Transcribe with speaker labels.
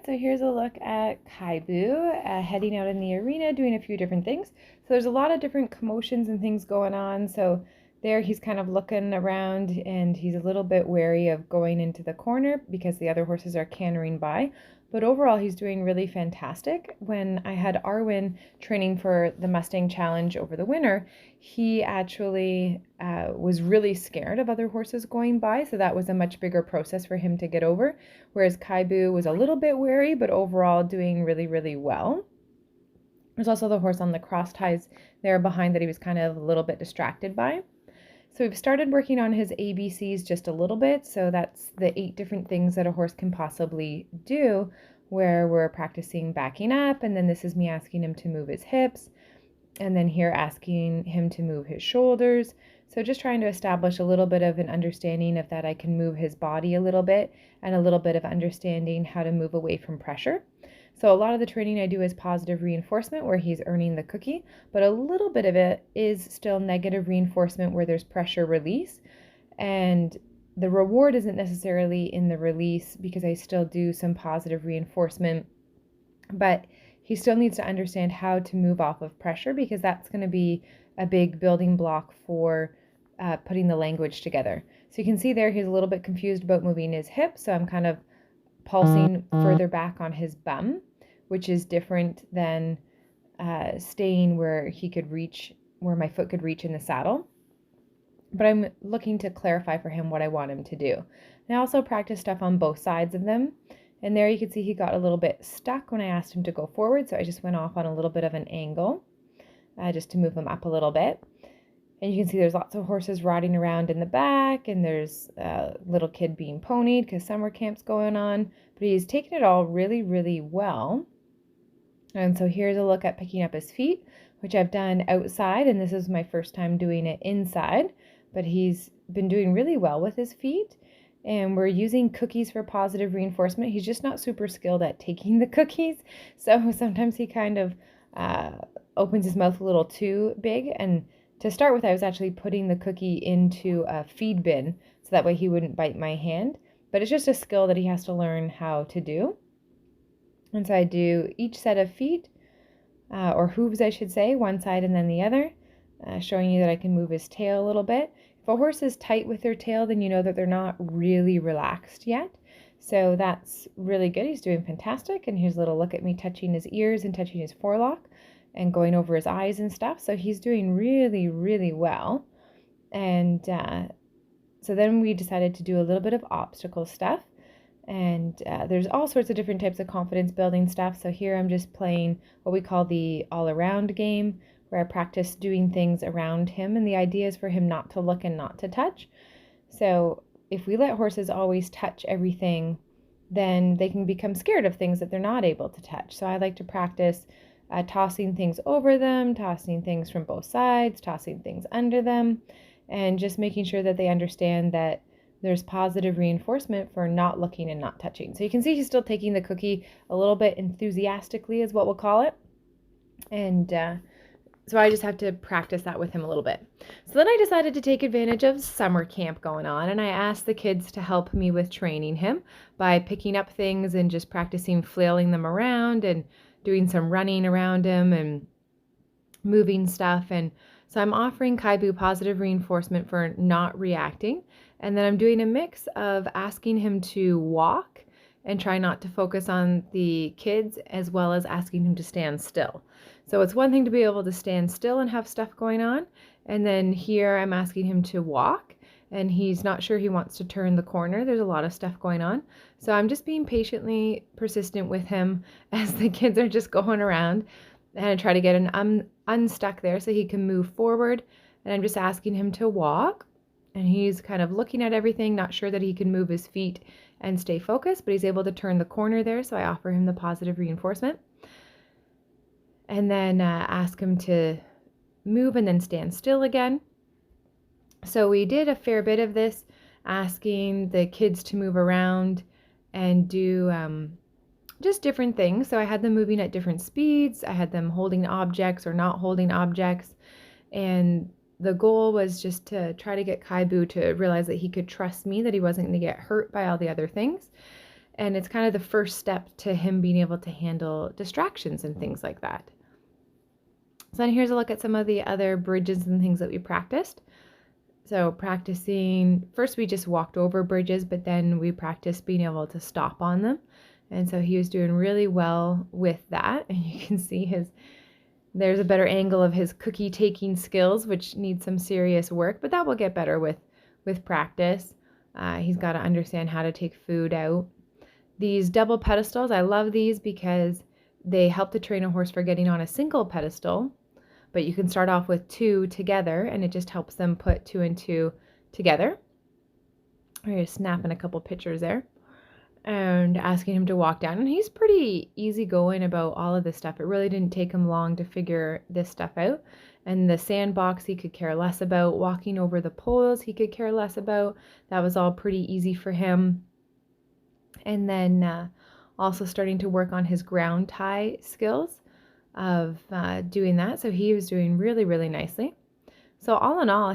Speaker 1: So here's a look at Kaibu heading out in the arena, doing a few different things. So there's a lot of different commotions and things going on. So there he's kind of looking around and he's a little bit wary of going into the corner because the other horses are cantering by. But overall, he's doing really fantastic. When I had Arwen training for the Mustang Challenge over the winter, he actually was really scared of other horses going by. So that was a much bigger process for him to get over. Whereas Kaibu was a little bit wary, but overall doing really, really well. There's also the horse on the cross ties there behind that he was kind of a little bit distracted by. So we've started working on his ABCs just a little bit. So that's the 8 different things that a horse can possibly do, where we're practicing backing up. And then this is me asking him to move his hips. And then here asking him to move his shoulders. So just trying to establish a little bit of an understanding of that I can move his body a little bit and a little bit of understanding how to move away from pressure. So a lot of the training I do is positive reinforcement where he's earning the cookie, but a little bit of it is still negative reinforcement where there's pressure release. And the reward isn't necessarily in the release because I still do some positive reinforcement, but he still needs to understand how to move off of pressure because that's going to be a big building block for putting the language together. So you can see there he's a little bit confused about moving his hips, so I'm kind of pulsing further back on his bum, which is different than staying where he could reach, where my foot could reach in the saddle. But I'm looking to clarify for him what I want him to do. And I also practice stuff on both sides of them. And there you can see he got a little bit stuck when I asked him to go forward. So I just went off on a little bit of an angle just to move him up a little bit. And you can see there's lots of horses riding around in the back, and there's a little kid being ponied because summer camp's going on. But he's taken it all really, really well. And so here's a look at picking up his feet, which I've done outside, and this is my first time doing it inside. But he's been doing really well with his feet. And we're using cookies for positive reinforcement. He's just not super skilled at taking the cookies. So sometimes he kind of opens his mouth a little too big. And to start with, I was actually putting the cookie into a feed bin so that way he wouldn't bite my hand. But it's just a skill that he has to learn how to do. And so I do each set of feet, or hooves I should say, one side and then the other, showing you that I can move his tail a little bit. If a horse is tight with their tail, then you know that they're not really relaxed yet. So that's really good. He's doing fantastic. And here's a little look at me touching his ears and touching his forelock and going over his eyes and stuff. So he's doing really, really well. And so then we decided to do a little bit of obstacle stuff. And there's all sorts of different types of confidence building stuff. So here I'm just playing what we call the all-around game, where I practice doing things around him. And the idea is for him not to look and not to touch. So if we let horses always touch everything, then they can become scared of things that they're not able to touch. So I like to practice tossing things over them, tossing things from both sides, tossing things under them, and just making sure that they understand that there's positive reinforcement for not looking and not touching. So you can see he's still taking the cookie a little bit enthusiastically is what we'll call it. And so I just have to practice that with him a little bit. So then I decided to take advantage of summer camp going on, and I asked the kids to help me with training him by picking up things and just practicing flailing them around and doing some running around him and moving stuff. And so I'm offering Kaibu positive reinforcement for not reacting. And then I'm doing a mix of asking him to walk and try not to focus on the kids, as well as asking him to stand still. So it's one thing to be able to stand still and have stuff going on. And then here I'm asking him to walk, and he's not sure he wants to turn the corner. There's a lot of stuff going on. So I'm just being patiently persistent with him as the kids are just going around, and I try to get him unstuck there so he can move forward. And I'm just asking him to walk, and he's kind of looking at everything, not sure that he can move his feet and stay focused, but he's able to turn the corner there. So I offer him the positive reinforcement. And then ask him to move and then stand still again. So we did a fair bit of this, asking the kids to move around and do just different things. So I had them moving at different speeds. I had them holding objects or not holding objects. And the goal was just to try to get Kaibu to realize that he could trust me, that he wasn't going to get hurt by all the other things. And it's kind of the first step to him being able to handle distractions and things like that. So then here's a look at some of the other bridges and things that we practiced. So practicing, first we just walked over bridges, but then we practiced being able to stop on them. And so he was doing really well with that. And you can see there's a better angle of his cookie taking skills, which need some serious work, but that will get better with practice. He's got to understand how to take food out. These double pedestals, I love these because they help to train a horse for getting on a single pedestal, but you can start off with 2 together, and it just helps them put 2 and 2 together. I'm just snapping a couple pictures there and asking him to walk down, and he's pretty easygoing about all of this stuff. It really didn't take him long to figure this stuff out. And the sandbox he could care less about. Walking over the poles he could care less about. That was all pretty easy for him. And then also starting to work on his ground tie skills of doing that. So he was doing really, really nicely. So all in all,